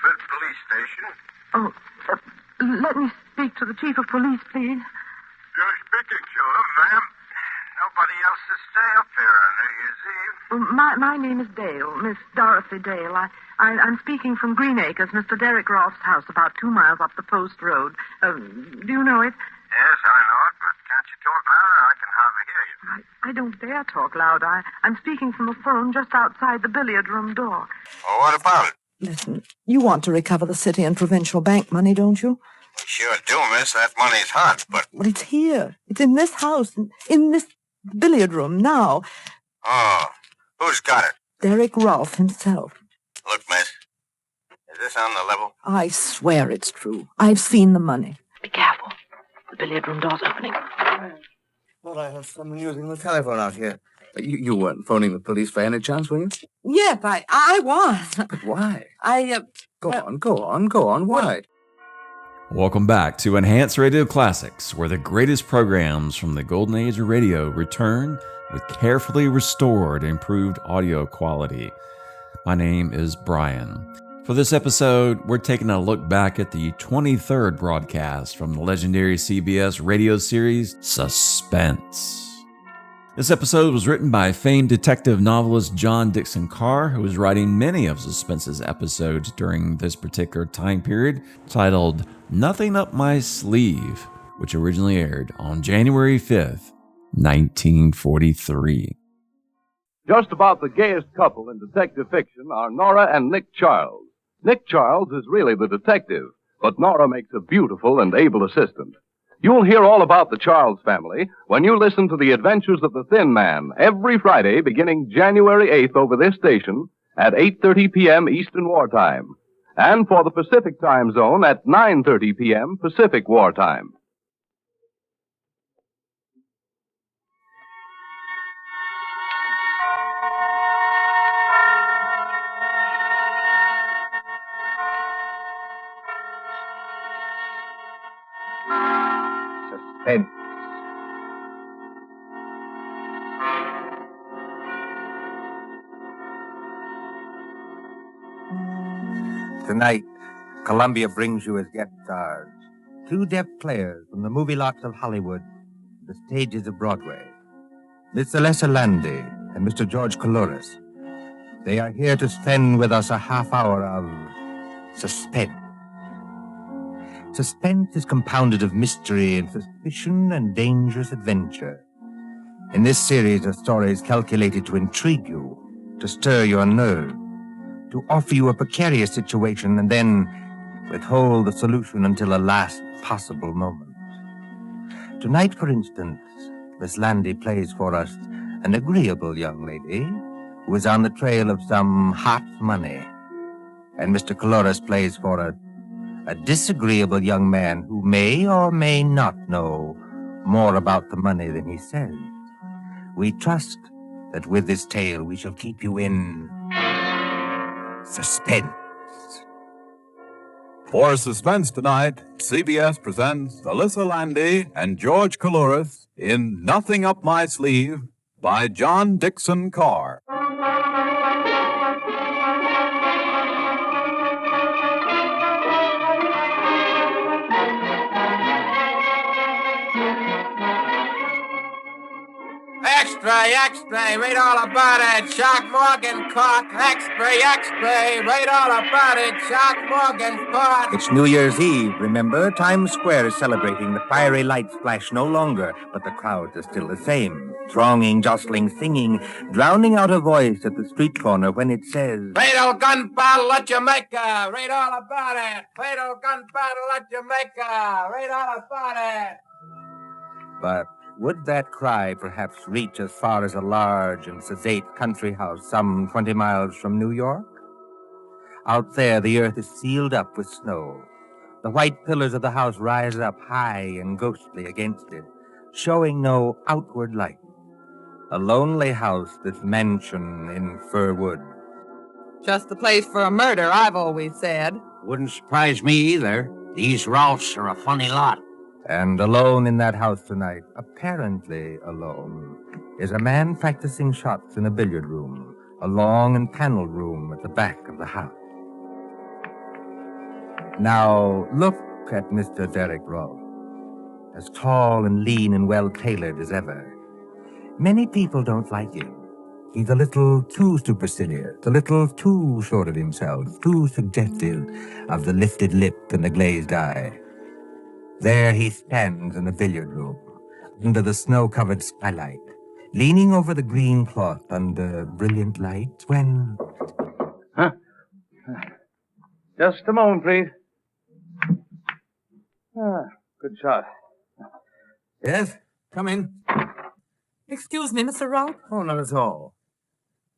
Milford Police Station. Oh, let me speak to the chief of police, please. You're speaking to him, ma'am. Nobody else to stay up here on New Year's Eve. Well, my name is Dale, Miss Dorothy Dale. I'm speaking from Green Acres, Mr. Derek Rolfe's house, about 2 miles up the post road. Do you know it? Yes, I know it, but can't you talk louder? I can hardly hear you. I don't dare talk loud. I'm speaking from a phone just outside the billiard room door. Well, what about it? Listen, you want to recover the city and provincial bank money, don't you? Sure do, miss. That money's hot, but... Well, it's here. It's in this house, in this billiard room now. Oh, who's got it? Derek Rolfe himself. Look, miss, is this on the level? I swear it's true. I've seen the money. Be careful. The billiard room door's opening. Thought I heard someone using the telephone out here. You weren't phoning the police by any chance, were you? Yes, I was. But why? Go on. Why? Welcome back to Enhanced Radio Classics, where the greatest programs from the golden age of radio return with carefully restored, improved audio quality. My name is Brian. For this episode, we're taking a look back at the 23rd broadcast from the legendary CBS radio series Suspense. This episode was written by famed detective novelist John Dixon Carr, who was writing many of Suspense's episodes during this particular time period, titled Nothing Up My Sleeve, which originally aired on January 5th, 1943. Just about the gayest couple in detective fiction are Nora and Nick Charles. Nick Charles is really the detective, but Nora makes a beautiful and able assistant. You'll hear all about the Charles family when you listen to The Adventures of the Thin Man every Friday beginning January 8th over this station at 8:30 p.m. Eastern Wartime, and for the Pacific Time Zone at 9:30 p.m. Pacific Wartime. Suspense. Tonight, Columbia brings you as guest stars 2 deaf players from the movie lots of Hollywood, the stages of Broadway. Miss Alessa Landy and Mr. George Coulouris. They are here to spend with us a half hour of suspense. Suspense is compounded of mystery and suspicion and dangerous adventure. In this series of stories calculated to intrigue you, to stir your nerves, to offer you a precarious situation and then withhold the solution until a last possible moment. Tonight, for instance, Miss Landy plays for us an agreeable young lady who is on the trail of some hot money. And Mr. Coulouris plays for us a disagreeable young man who may or may not know more about the money than he says. We trust that with this tale we shall keep you in suspense. For Suspense tonight, CBS presents Alessa Landy and George Coulouris in Nothing Up My Sleeve by John Dixon Carr. Extra, read all about it. Shark Morgan caught. Extra, read all about it. Shark Morgan caught. It's New Year's Eve, remember? Times Square is celebrating. The fiery lights flash no longer, but the crowds are still the same. Thronging, jostling, singing, drowning out a voice at the street corner when it says, Fatal gun battle at Jamaica. Read all about it. Fatal gun battle at Jamaica. Read all about it. But would that cry perhaps reach as far as a large and sedate country house some 20 miles from New York? Out there, the earth is sealed up with snow. The white pillars of the house rise up high and ghostly against it, showing no outward light. A lonely house, this mansion in fir wood. Just the place for a murder, I've always said. Wouldn't surprise me either. These Rolfes are a funny lot. And alone in that house tonight, apparently alone, is a man practicing shots in a billiard room, a long and paneled room at the back of the house. Now, look at Mr. Derek Rolfe, as tall and lean and well-tailored as ever. Many people don't like him. He's a little too supercilious, a little too short of himself, too suggestive of the lifted lip and the glazed eye. There he stands in the billiard room, under the snow-covered skylight, leaning over the green cloth under brilliant lights, when... Huh? Just a moment, please. Good shot. Yes? Come in. Excuse me, Mr. Rolfe. Oh, not at all.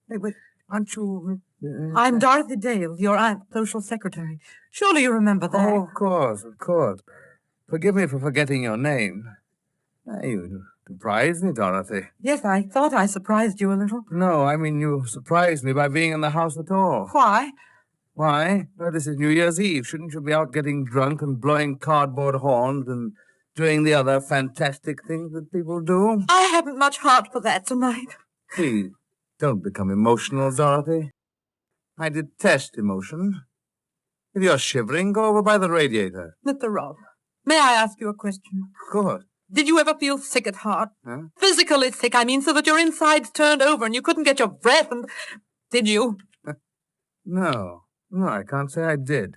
Hey, wait, aren't you... I'm Dorothy Dale, your aunt's social secretary. Surely you remember that. Oh, of course, of course. Forgive me for forgetting your name. You surprised me, Dorothy. Yes, I thought I surprised you a little. No, I mean you surprised me by being in the house at all. Why? Why? Well, this is New Year's Eve. Shouldn't you be out getting drunk and blowing cardboard horns and doing the other fantastic things that people do? I haven't much heart for that tonight. Please, don't become emotional, Dorothy. I detest emotion. If you're shivering, go over by the radiator. Mr. Rolfe, may I ask you a question? Of course. Did you ever feel sick at heart? Huh? Physically sick, I mean, so that your insides turned over and you couldn't get your breath and... Did you? No, I can't say I did.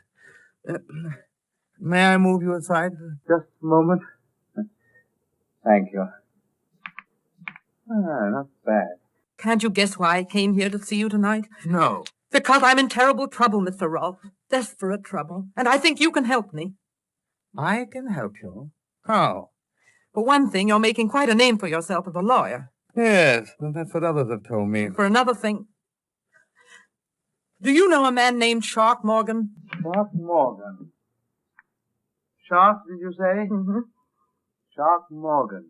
May I move you aside for just a moment? Thank you. Not bad. Can't you guess why I came here to see you tonight? No. Because I'm in terrible trouble, Mr. Rolfe. Desperate trouble. And I think you can help me. I can help you? How? For one thing, you're making quite a name for yourself as a lawyer. Yes, well, that's what others have told me. For another thing, do you know a man named Shark Morgan? Shark Morgan. Shark, did you say? Mm-hmm. Shark Morgan.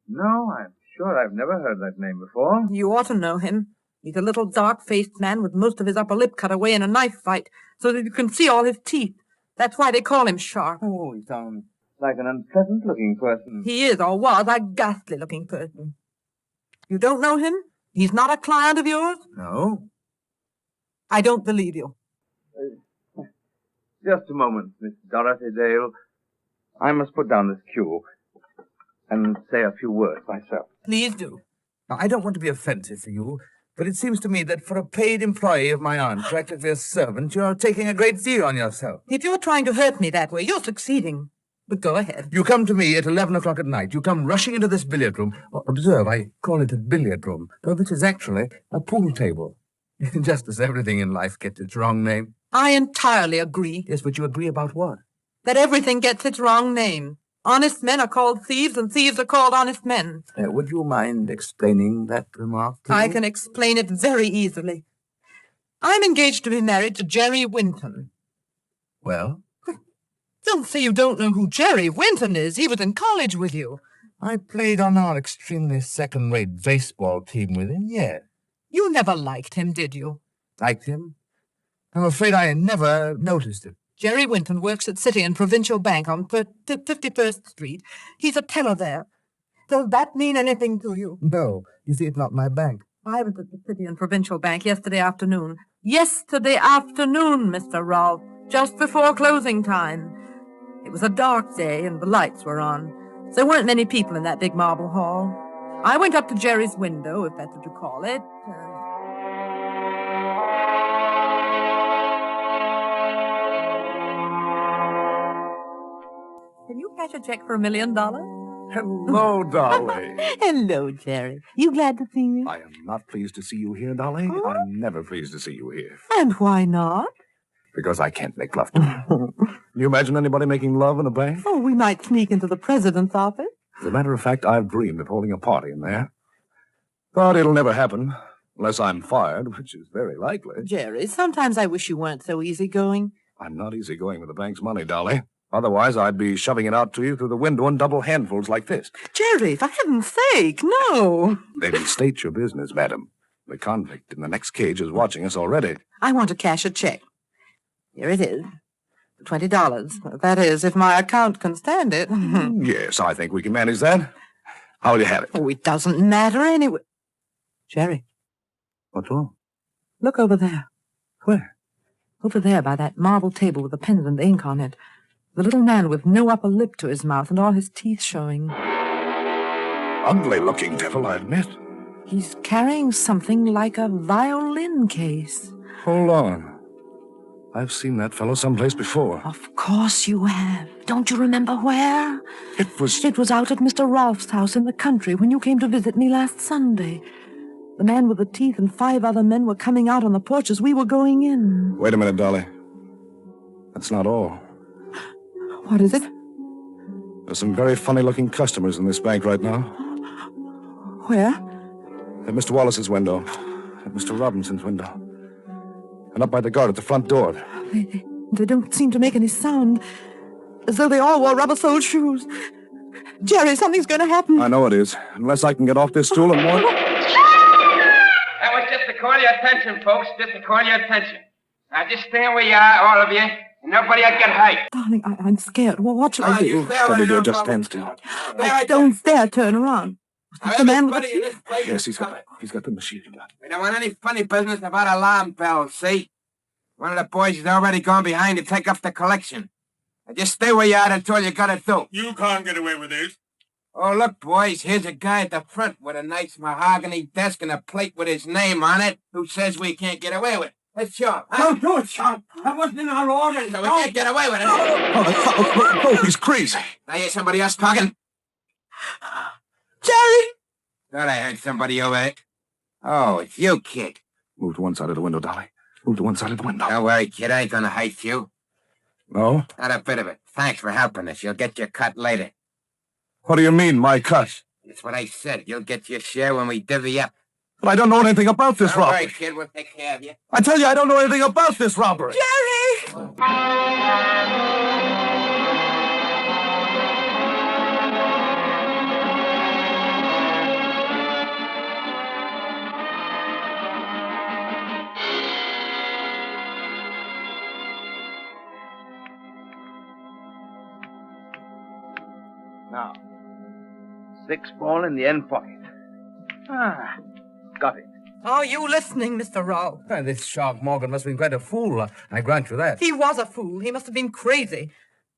No, I'm sure I've never heard that name before. You ought to know him. He's a little dark-faced man with most of his upper lip cut away in a knife fight, so that you can see all his teeth. That's why they call him Shark. Oh, he sounds like an unpleasant-looking person. He is, or was, a ghastly-looking person. You don't know him? He's not a client of yours? No. I don't believe you. Just a moment, Miss Dorothy Dale. I must put down this cue and say a few words myself. Please do. Now, I don't want to be offensive to you, but it seems to me that for a paid employee of my aunt, practically a servant, you're taking a great deal on yourself. If you're trying to hurt me that way, you're succeeding. But go ahead. You come to me at 11 o'clock at night. You come rushing into this billiard room. Observe, I call it a billiard room, though this is actually a pool table. Just as everything in life gets its wrong name. I entirely agree. Yes, but you agree about what? That everything gets its wrong name. Honest men are called thieves, and thieves are called honest men. Would you mind explaining that remark, please? I can explain it very easily. I'm engaged to be married to Jerry Winton. Well? Don't say you don't know who Jerry Winton is. He was in college with you. I played on our extremely second-rate baseball team with him, yes. You never liked him, did you? Liked him? I'm afraid I never noticed it. Jerry Winton works at City and Provincial Bank on 51st Street. He's a teller there. Does that mean anything to you? No. You see, it's not my bank. I was at the City and Provincial Bank yesterday afternoon. Yesterday afternoon, Mr. Rolfe, just before closing time. It was a dark day and the lights were on. There weren't many people in that big marble hall. I went up to Jerry's window, if that's what you call it. Can you cash a check for $1 million? Hello, Dolly. Hello, Jerry. You glad to see me? I am not pleased to see you here, Dolly. Huh? I'm never pleased to see you here. And why not? Because I can't make love to you. Can you imagine anybody making love in a bank? Oh, we might sneak into the president's office. As a matter of fact, I've dreamed of holding a party in there. But it'll never happen, unless I'm fired, which is very likely. Jerry, sometimes I wish you weren't so easygoing. I'm not easygoing with the bank's money, Dolly. Otherwise, I'd be shoving it out to you through the window in double handfuls like this. Jerry, for heaven's sake, no. Then state your business, madam. The convict in the next cage is watching us already. I want to cash a check. Here it is. $20. That is, if my account can stand it. Yes, I think we can manage that. How will you have it? Oh, it doesn't matter anyway. Jerry. What's wrong? Look over there. Where? Over there by that marble table with the pens and ink on it. The little man with no upper lip to his mouth and all his teeth showing. Ugly-looking devil, I admit. He's carrying something like a violin case. Hold on. I've seen that fellow someplace before. Of course you have. Don't you remember where? It was out at Mr. Rolfe's house in the country when you came to visit me last Sunday. The man with the teeth and 5 other men were coming out on the porch as we were going in. Wait a minute, Dolly. That's not all. What is it? There's some very funny-looking customers in this bank right now. Where? At Mr. Wallace's window. At Mr. Robinson's window. And up by the guard at the front door. They don't seem to make any sound. As though they all wore rubber-soled shoes. Jerry, something's going to happen. I know it is. Unless I can get off this stool and more... That was just to call your attention, folks. Just to call your attention. Now, just stand where you are, all of you. And nobody will get hurt. Darling, I'm scared. Well, what shall I do? Probably do. Just stand still. Don't dare turn around. The man with in this place. Yes, he's got the machine gun. We don't want any funny business about alarm bells, see? One of the boys has already gone behind to take up the collection. Now just stay where you are. That's all you gotta do. You can't get away with this. Oh, look, boys, here's a guy at the front with a nice mahogany desk and a plate with his name on it who says we can't get away with it. Let's show him. Don't do it, Sean. That wasn't in our orders. So we can't get away with it. Oh, he's crazy. I hear somebody else talking. Jerry! Thought I heard somebody over there. Oh, it's you, kid. Move to one side of the window, Dolly. Move to one side of the window. Don't worry, kid. I ain't gonna hurt you. No? Not a bit of it. Thanks for helping us. You'll get your cut later. What do you mean, my cut? That's what I said. You'll get your share when we divvy up. But I don't know anything about this Don't robbery. worry, kid. We'll take care of you. I tell you, I don't know anything about this robbery. Jerry! Now, 6 ball in the end pocket. Got it. Are you listening, Mr. Rowe? Well, this Shark Morgan must have been quite a fool. I grant you that. He was a fool. He must have been crazy.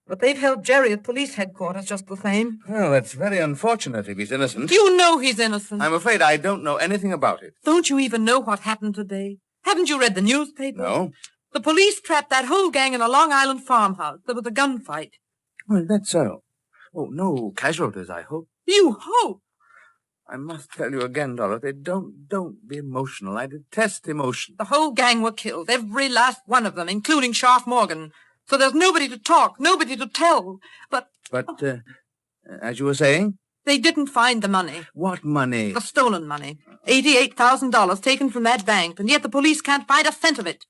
But they've held Jerry at police headquarters just the same. Well, that's very unfortunate if he's innocent. You know he's innocent. I'm afraid I don't know anything about it. Don't you even know what happened today? Haven't you read the newspaper? No. The police trapped that whole gang in a Long Island farmhouse. There was a gunfight. Well, that's so. Oh, no casualties, I hope. You hope? I must tell you again, Dorothy, don't be emotional. I detest emotion. The whole gang were killed, every last one of them, including Sharp Morgan. So there's nobody to talk, nobody to tell. But, as you were saying? They didn't find the money. What money? The stolen money. $88,000 taken from that bank, and yet the police can't find a cent of it.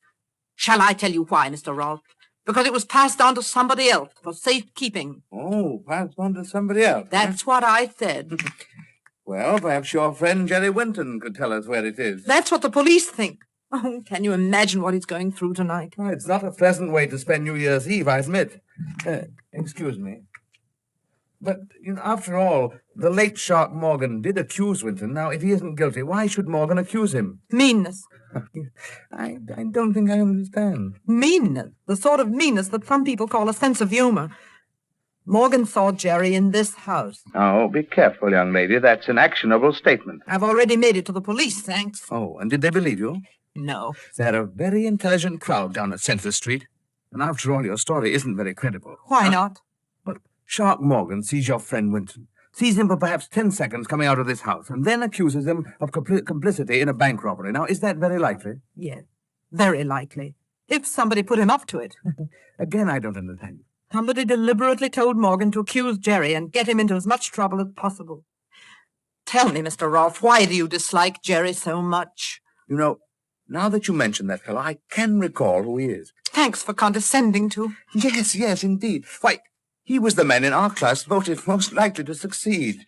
Shall I tell you why, Mr. Rolfe? Because it was passed on to somebody else for safekeeping. Oh, passed on to somebody else. That's what I said. Well, perhaps your friend Jerry Winton could tell us where it is. That's what the police think. Oh, can you imagine what he's going through tonight? Oh, it's not a pleasant way to spend New Year's Eve, I admit. Excuse me. But, after all, the late Shark Morgan did accuse Winton. Now, if he isn't guilty, why should Morgan accuse him? Meanness. I don't think I understand. Meanness. The sort of meanness that some people call a sense of humor. Morgan saw Jerry in this house. Oh, be careful, young lady. That's an actionable statement. I've already made it to the police, thanks. Oh, and did they believe you? No. They're a very intelligent crowd down at Centre Street. And after all, your story isn't very credible. Why not? But Shark Morgan sees your friend Winton, sees him for perhaps 10 seconds coming out of this house, and then accuses him of complicity in a bank robbery. Now, is that very likely? Yes, very likely. If somebody put him up to it. Again, I don't understand. Somebody deliberately told Morgan to accuse Jerry and get him into as much trouble as possible. Tell me, Mr. Rolfe, why do you dislike Jerry so much? Now that you mention that fellow, I can recall who he is. Thanks for condescending to. Yes, indeed. Why, he was the man in our class voted most likely to succeed.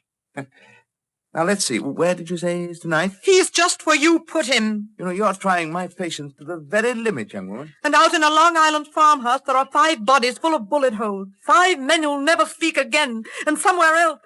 Now, let's see. Where did you say he is tonight? He's just where you put him. You're trying my patience to the very limit, young woman. And out in a Long Island farmhouse, there are 5 bodies full of bullet holes. 5 men who'll never speak again. And somewhere else,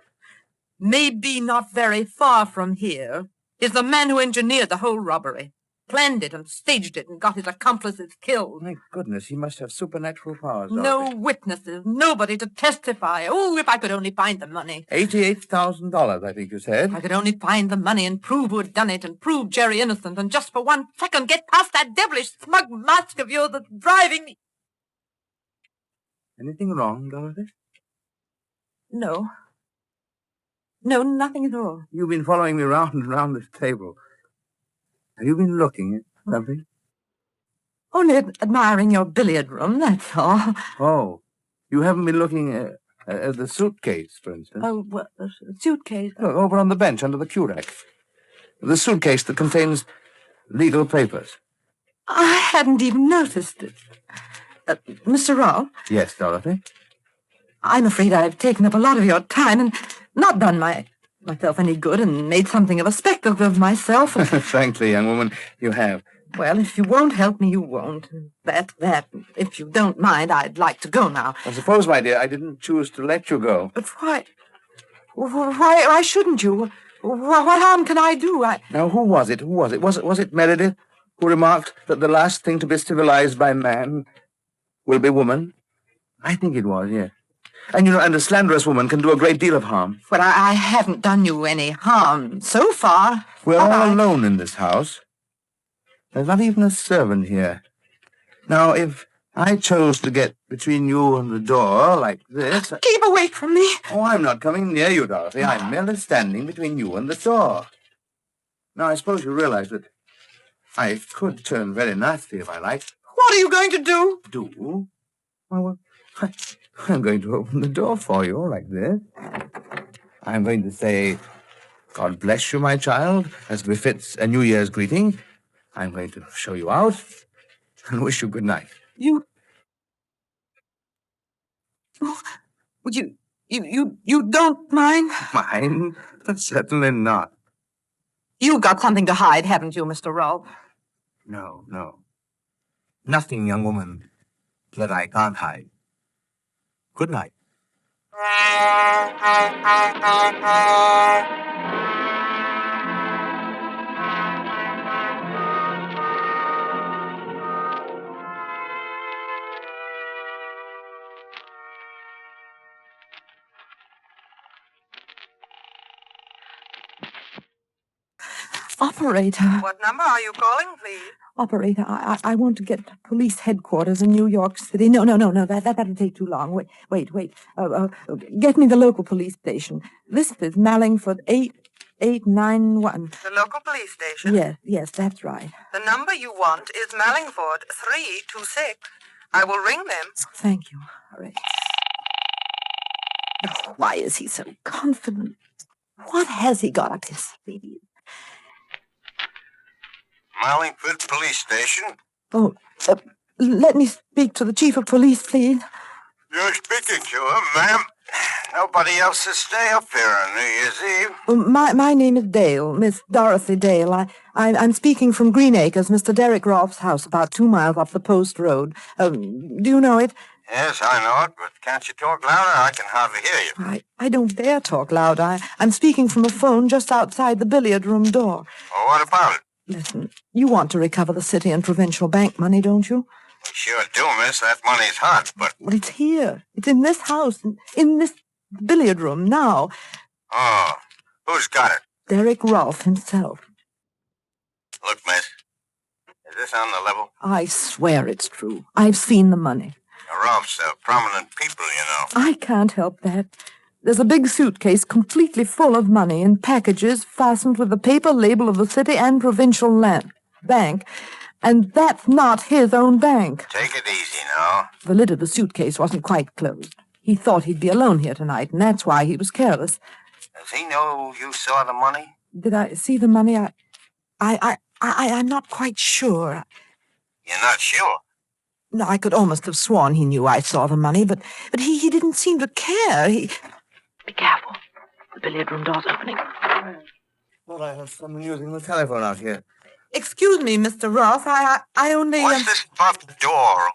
maybe not very far from here, is the man who engineered the whole robbery. planned it and staged it and got his accomplices killed. My goodness, he must have supernatural powers. No Dorothy. witnesses, nobody to testify. Oh, if I could only find the money. $88,000, I think you said. If I could only find the money and prove who had done it and prove Jerry innocent and just for 1 second get past that devilish smug mask of yours that's driving me. Anything wrong, Dorothy? No. No, nothing at all. You've been following me round and round this table. Have you been looking at something? Only admiring your billiard room, that's all. Oh, you haven't been looking at the suitcase, for instance? Oh, well, the suitcase. Look, over on the bench under the cue rack. The suitcase that contains legal papers. I hadn't even noticed it. Mr. Rolfe? Yes, Dorothy? I'm afraid I've taken up a lot of your time and not done myself any good and made something of a spectacle of myself. Frankly, young woman, you have. Well, if you won't help me, you won't. That. If you don't mind, I'd like to go now. I suppose, my dear, I didn't choose to let you go. But why? Why shouldn't you? What harm can I do? Now, who was it? Was it Meredith who remarked that the last thing to be civilized by man will be woman? I think it was, yes. And a slanderous woman can do a great deal of harm. Well, I haven't done you any harm so far. We're all alone in this house. There's not even a servant here. Now, if I chose to get between you and the door like this... Keep away from me. Oh, I'm not coming near you, Dorothy. I'm merely standing between you and the door. Now, I suppose you realize that I could turn very nasty if I liked. What are you going to do? Do? Well, I'm going to open the door for you like this. I'm going to say, God bless you, my child, as befits a New Year's greeting. I'm going to show you out and wish you good night. You don't mind? Mind? Certainly not. You've got something to hide, haven't you, Mr. Rolfe? No. Nothing, young woman, that I can't hide. Good night. Operator. What number are you calling, please? Operator, I want to get police headquarters in New York City. No, that'll take too long. Wait. Get me the local police station. This is Mallingford 8891. The local police station? Yes, that's right. The number you want is Mallingford 326. I will ring them. Thank you. All right. Oh, why is he so confident? What has he got up his sleeve? Mallingford Police Station. Oh, let me speak to the chief of police, please. You're speaking to him, ma'am. Nobody else is stay up here on New Year's Eve. My name is Dale, Miss Dorothy Dale. I'm speaking from Green Acres, Mr. Derek Rolfe's house, about 2 miles up the post road. Do you know it? Yes, I know it, but can't you talk louder? I can hardly hear you. I don't dare talk loud. I'm speaking from a phone just outside the billiard room door. Well, what about it? Listen, you want to recover the city and provincial bank money, don't you? We sure do, miss. That money's hot, but... Well, it's here. It's in this house, in this billiard room now. Oh, who's got it? Derek Rolfe himself. Look, miss, is this on the level? I swear it's true. I've seen the money. The Rolfes are prominent people, you know. I can't help that. There's a big suitcase completely full of money in packages fastened with the paper label of the city and provincial bank. And that's not his own bank. Take it easy now. The lid of the suitcase wasn't quite closed. He thought he'd be alone here tonight, and that's why he was careless. Does he know you saw the money? Did I see the money? I'm not quite sure. You're not sure? No, I could almost have sworn he knew I saw the money, but he didn't seem to care. Be careful. The billiard room door's opening. Thought I heard someone using the telephone out here. Excuse me, Mr. Rolfe. I only... What's this about the door?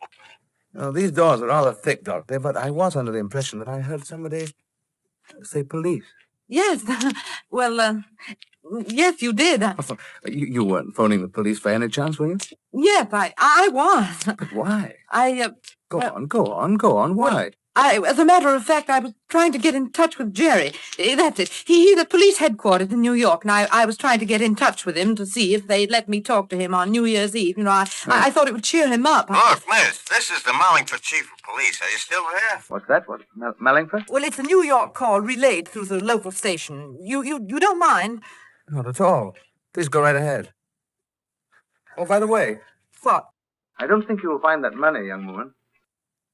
Oh, these doors are rather thick, Dorothy, but I was under the impression that I heard somebody say police. Yes. Well, Yes, you did. You weren't phoning the police by any chance, were you? Yes, I was. But why? Go on. Why? As a matter of fact, I was trying to get in touch with Jerry. That's it. He's at police headquarters in New York, and I was trying to get in touch with him to see if they'd let me talk to him on New Year's Eve. I thought it would cheer him up. Look, miss, this is the Mellingford chief of police. Are you still there? What's that? What? Mellingford? Well, it's a New York call relayed through the local station. You don't mind? Not at all. Please go right ahead. Oh, by the way. What? I don't think you will find that money, young woman.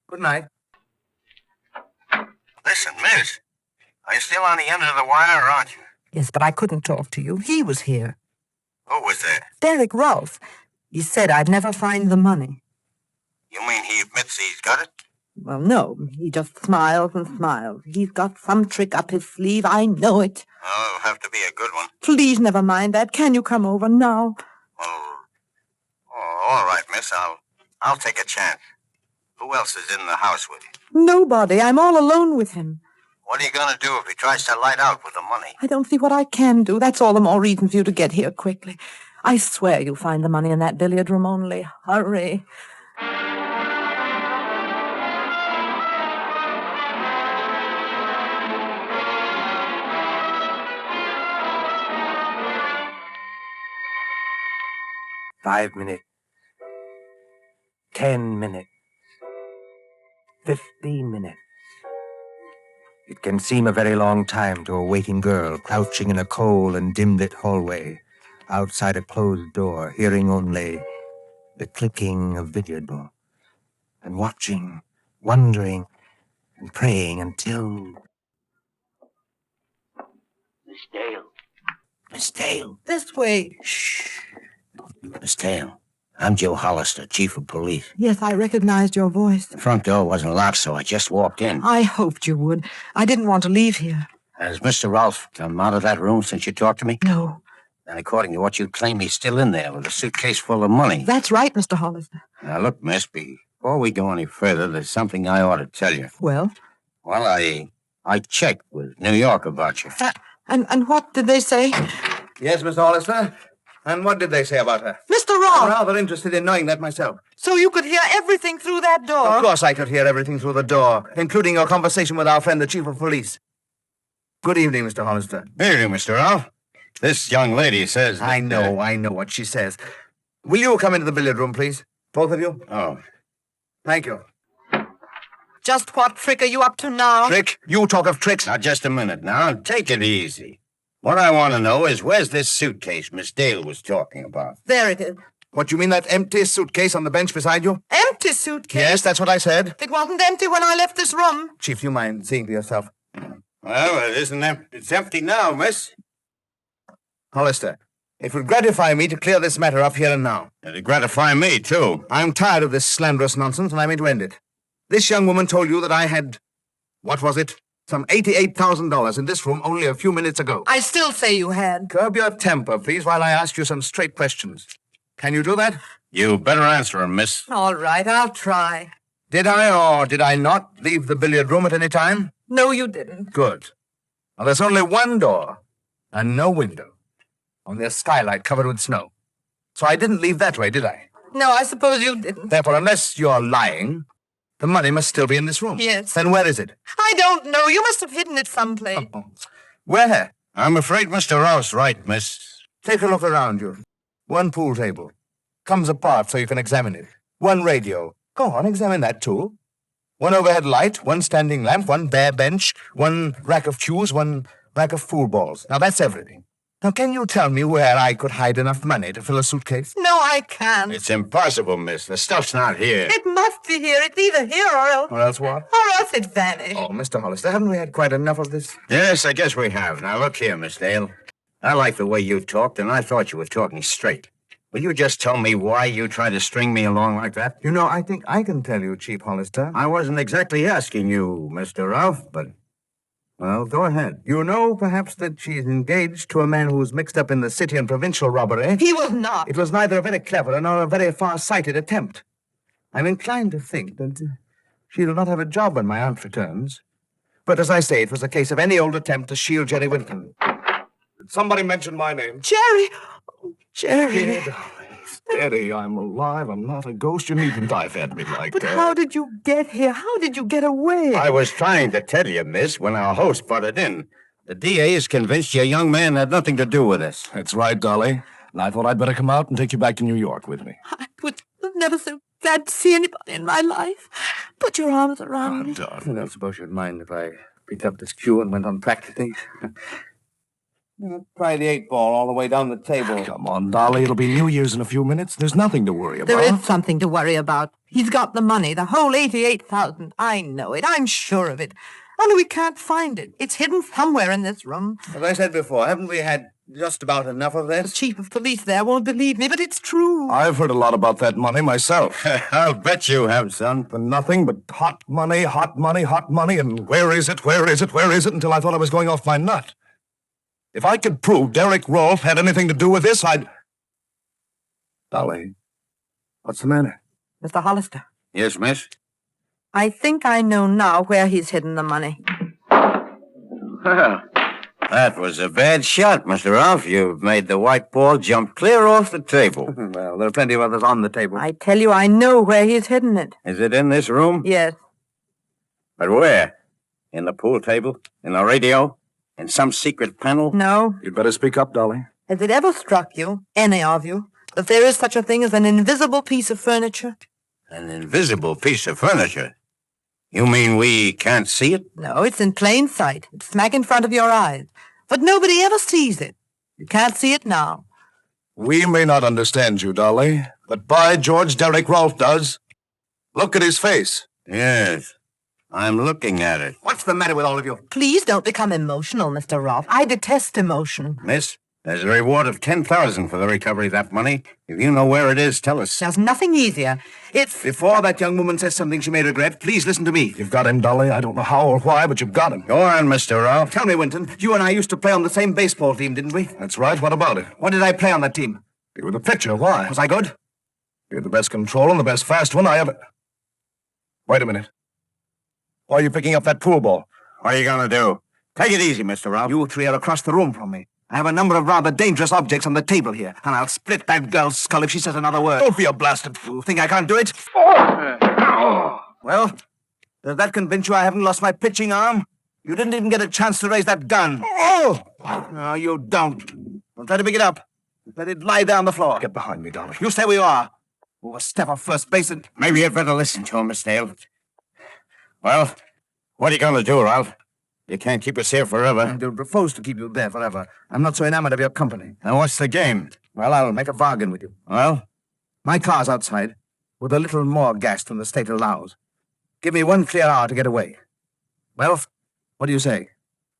Good night. Listen, miss, are you still on the end of the wire, aren't you? Yes, but I couldn't talk to you. He was here. Who was there? Derek Rolfe. He said I'd never find the money. You mean he admits he's got it? Well, no. He just smiles and smiles. He's got some trick up his sleeve. I know it. Oh, it'll have to be a good one. Please never mind that. Can you come over now? Oh, all right, miss. I'll take a chance. Who else is in the house with you? Nobody. I'm all alone with him. What are you going to do if he tries to light out with the money? I don't see what I can do. That's all the more reason for you to get here quickly. I swear you'll find the money in that billiard room. Only hurry. Five minutes. 10 minutes. 15 minutes. It can seem a very long time to a waiting girl crouching in a cold and dim-lit hallway outside a closed door, hearing only the clicking of billiard ball, and watching, wondering, and praying until... Miss Dale. Miss Dale. This way. Shh. Miss Dale. I'm Joe Hollister, chief of police. Yes, I recognized your voice. The front door wasn't locked, so I just walked in. I hoped you would. I didn't want to leave here. Has Mr. Rolfe come out of that room since you talked to me? No. And according to what you claim, he's still in there with a suitcase full of money. That's right, Mr. Hollister. Now, look, miss, before we go any further, there's something I ought to tell you. Well? Well, I checked with New York about you. And what did they say? Yes, Mr. Hollister. And what did they say about her? Mr. Rolfe! I'm rather interested in knowing that myself. So you could hear everything through that door? Of course I could hear everything through the door, including your conversation with our friend, the chief of police. Good evening, Mr. Hollister. Good evening, Mr. Rolfe. This young lady says... I know what she says. Will you come into the billiard room, please? Both of you? Oh. Thank you. Just what trick are you up to now? Trick? You talk of tricks. Now, just a minute now. Take it easy. What I want to know is, where's this suitcase Miss Dale was talking about? There it is. What, you mean that empty suitcase on the bench beside you? Empty suitcase? Yes, that's what I said. It wasn't empty when I left this room. Chief, you mind seeing for yourself? Well, it isn't empty. It's empty now, miss. Hollister, it would gratify me to clear this matter up here and now. It'd gratify me, too. I'm tired of this slanderous nonsense, and I mean to end it. This young woman told you that I had... What was it? Some $88,000 in this room only a few minutes ago. I still say you had. Curb your temper, please, while I ask you some straight questions. Can you do that? You better answer him, miss. All right, I'll try. Did I or did I not leave the billiard room at any time? No, you didn't. Good. Well, there's only one door and no window. Only a skylight covered with snow. So I didn't leave that way, did I? No, I suppose you didn't. Therefore, unless you're lying, the money must still be in this room. Yes. Then where is it? I don't know. You must have hidden it someplace. Oh. Where? I'm afraid Mr. Rouse right, miss. Take a look around you. One pool table. Comes apart so you can examine it. One radio. Go on, examine that too. One overhead light, one standing lamp, one bare bench, one rack of cues, one rack of fool balls. Now that's everything. Now can you tell me where I could hide enough money to fill a suitcase? No, I can't. It's impossible, miss. The stuff's not here. It must be here. It's either here or else... Or else what? Or else it vanished. Oh, Mr. Hollister, haven't we had quite enough of this? Yes, I guess we have. Now, look here, Miss Dale. I like the way you talked, and I thought you were talking straight. Will you just tell me why you tried to string me along like that? You know, I think I can tell you, Chief Hollister. I wasn't exactly asking you, Mr. Ralph, but... Well, go ahead. You know, perhaps, that she's engaged to a man who's mixed up in the city and provincial robbery. He was not. It was neither a very clever nor a very far-sighted attempt. I'm inclined to think that she'll not have a job when my aunt returns. But as I say, it was a case of any old attempt to shield Jerry Winton. Somebody mentioned my name. Jerry! Oh, Jerry. Steady, I'm alive. I'm not a ghost. You needn't dive at me like But that. how did you get here? How did you get away? I was trying to tell you, miss, when our host butted in. The DA is convinced your young man had nothing to do with this. That's right, Dolly. And I thought I'd better come out and take you back to New York with me. I was never so glad to see anybody in my life. Put your arms around me. I don't suppose you'd mind if I picked up this cue and went on practicing. Try the 8-ball all the way down the table. Come on, Dolly. It'll be New Year's in a few minutes. There's nothing to worry about. There is something to worry about. He's got the money, the whole $88,000. I know it. I'm sure of it. Only we can't find it. It's hidden somewhere in this room. As I said before, haven't we had just about enough of this? The chief of police there won't believe me, but it's true. I've heard a lot about that money myself. I'll bet you have, son. For nothing but hot money, hot money, hot money, and where is it, where is it, where is it, until I thought I was going off my nut. If I could prove Derek Rolfe had anything to do with this, I'd... Dolly, what's the matter? Mr. Hollister, Yes, miss? I think I know now where he's hidden the money. Well, that was a bad shot, Mr. Rolfe. You've made the white ball jump clear off the table. Well, there are plenty of others on the table. I tell you, I know where he's hidden it. Is it in this room? Yes. But where? In the pool table? In the radio? In some secret panel? No. You'd better speak up, Dolly. Has it ever struck you, any of you, that there is such a thing as an invisible piece of furniture? An invisible piece of furniture? You mean we can't see it? No, it's in plain sight. It's smack in front of your eyes. But nobody ever sees it. You can't see it now. We may not understand you, Dolly, but by George, Derek Rolfe does. Look at his face. Yes. I'm looking at it. What's the matter with all of you? Please don't become emotional, Mr. Rolfe. I detest emotion. Miss, there's a reward of $10,000 for the recovery of that money. If you know where it is, tell us. There's nothing easier. It's... Before that young woman says something she may regret, please listen to me. You've got him, Dolly. I don't know how or why, but you've got him. Go on, Mr. Rolfe. Tell me, Winton, you and I used to play on the same baseball team, didn't we? That's right. What about it? What did I play on that team? You were the pitcher. Why? Was I good? You're the best control and the best fast one I ever... Wait a minute. Why are you picking up that pool ball? What are you going to do? Take it easy, Mr. Rolfe. You three are across the room from me. I have a number of rather dangerous objects on the table here, and I'll split that girl's skull if she says another word. Don't be a blasted fool. Think I can't do it? Well, does that convince you I haven't lost my pitching arm? You didn't even get a chance to raise that gun. Oh! No, you don't. Don't try to pick it up. Let it lie down on the floor. Get behind me, Dolly. You stay where you are. Or step off first base and... Maybe you'd better listen to him, Miss Dale. Well, what are you going to do, Ralph? You can't keep us here forever. I don't propose to keep you there forever. I'm not so enamored of your company. Now, what's the game? Well, I'll make a bargain with you. Well? My car's outside, with a little more gas than the state allows. Give me 1 clear hour to get away. Well, what do you say?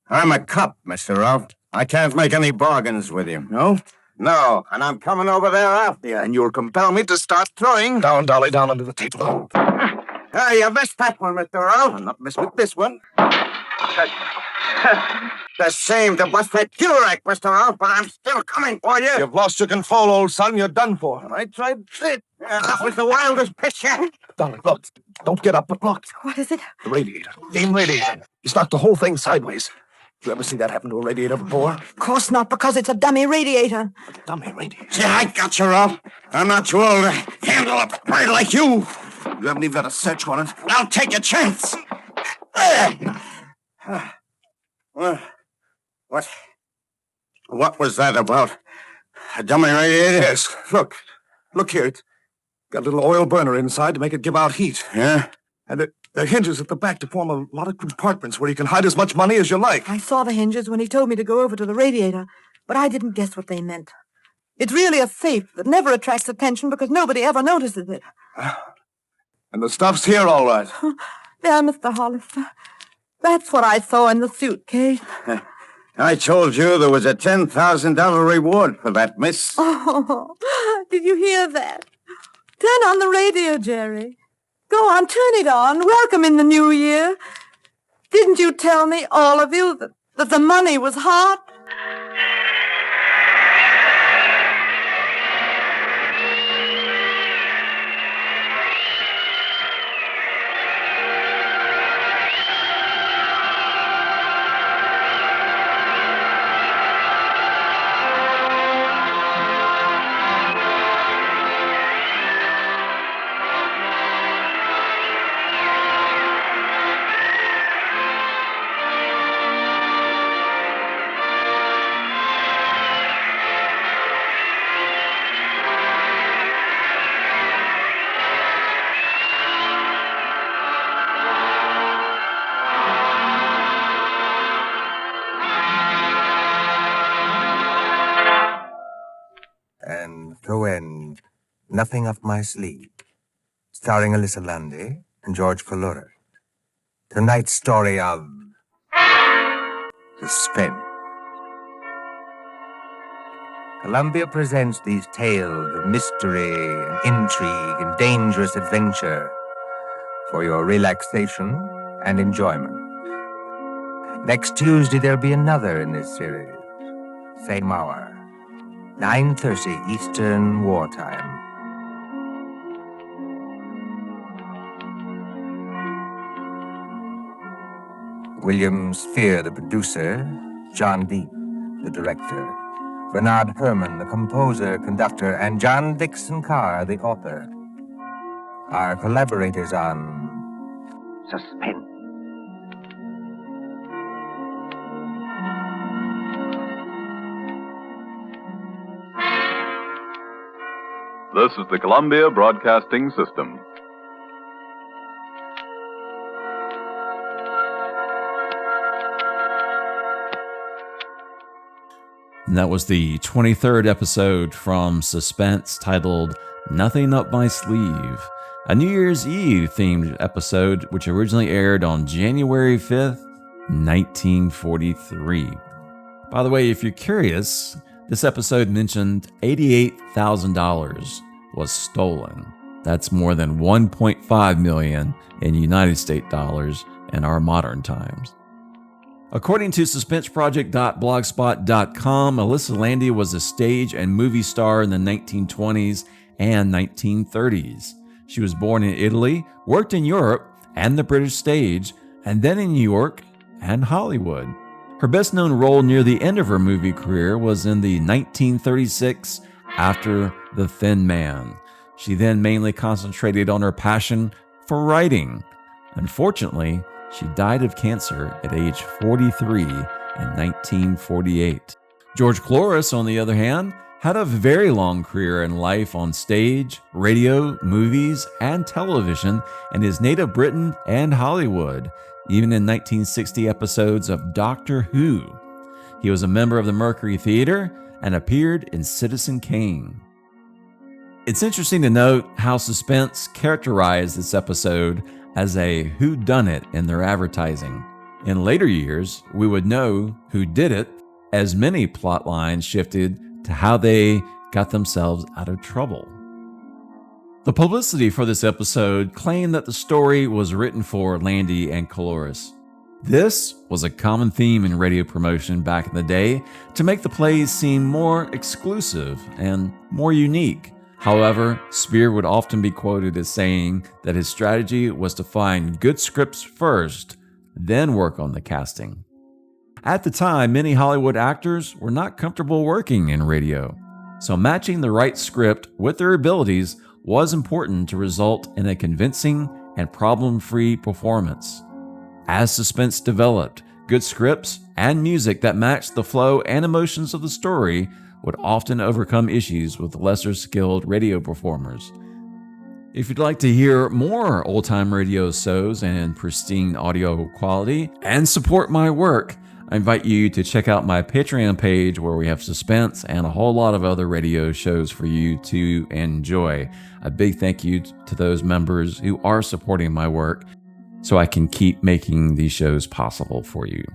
I'm a cop, Mr. Ralph. I can't make any bargains with you. No? No, and I'm coming over there after you, and you'll compel me to start throwing. Down, Dolly, down under the table. Hey, you missed that one, Mr. Ralph. I'll not mess with this one. It's a shame to bust that Durek, Mr. Ralph, but I'm still coming for you. You've lost your control, old son. You're done for. I tried it. That was the wildest pitch yet. Dolly, look. Don't get up, but look. What is it? The radiator. Game radiator. He's knocked the whole thing sideways. You ever see that happen to a radiator before? Of course not, because it's a dummy radiator. A dummy radiator. Yeah, I got you, Ralph. I'm not too old to handle a prey like you. You haven't even got a search warrant. I'll take a chance. What was that about? A dummy radiator? Yes. Look here. It's got a little oil burner inside to make it give out heat. Yeah? And there are hinges at the back to form a lot of compartments where you can hide as much money as you like. I saw the hinges when he told me to go over to the radiator, but I didn't guess what they meant. It's really a safe that never attracts attention because nobody ever notices it. And the stuff's here, all right. There, Mr. Hollister. That's what I saw in the suitcase. I told you there was a $10,000 reward for that, miss. Oh, did you hear that? Turn on the radio, Jerry. Go on, turn it on. Welcome in the new year. Didn't you tell me, all of you, that the money was hot? Cohen, Nothing Up My Sleeve, starring Alyssa Lundy and George Coulouris. Tonight's story of Suspense. Columbia presents these tales of mystery and intrigue and dangerous adventure for your relaxation and enjoyment. Next Tuesday, there'll be another in this series. Same hour, 9:30 Eastern Wartime. William Sphere, the producer, John Deep, the director, Bernard Herrmann, the composer, conductor, and John Dixon Carr, the author, are collaborators on Suspense. This is the Columbia Broadcasting System. And that was the 23rd episode from Suspense, titled Nothing Up My Sleeve, a New Year's Eve themed episode which originally aired on January 5th, 1943. By the way, if you're curious, this episode mentioned $88,000 was stolen. That's more than $1.5 million in United States dollars in our modern times. According to suspenseproject.blogspot.com, Alyssa Landy was a stage and movie star in the 1920s and 1930s. She was born in Italy, worked in Europe and the British stage, and then in New York and Hollywood. Her best-known role near the end of her movie career was in the 1936 After the Thin Man. She then mainly concentrated on her passion for writing. Unfortunately, she died of cancer at age 43 in 1948. George Coulouris, on the other hand, had a very long career in life on stage, radio, movies, and television in his native Britain and Hollywood, even in 1960 episodes of Doctor Who. He was a member of the Mercury Theater and appeared in Citizen Kane. It's interesting to note how Suspense characterized this episode as a whodunit in their advertising. In later years, we would know who did it, as many plot lines shifted to how they got themselves out of trouble. The publicity for this episode claimed that the story was written for Landy and Coulouris. This was a common theme in radio promotion back in the day to make the plays seem more exclusive and more unique. However, Spear would often be quoted as saying that his strategy was to find good scripts first, then work on the casting. At the time, many Hollywood actors were not comfortable working in radio, so matching the right script with their abilities was important to result in a convincing and problem-free performance. As Suspense developed, good scripts and music that matched the flow and emotions of the story would often overcome issues with lesser skilled radio performers. If you'd like to hear more old-time radio shows and pristine audio quality and support my work, I invite you to check out my Patreon page where we have Suspense and a whole lot of other radio shows for you to enjoy. A big thank you to those members who are supporting my work so I can keep making these shows possible for you.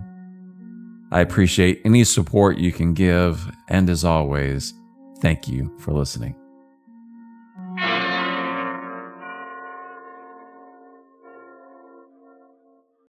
I appreciate any support you can give, and as always, thank you for listening.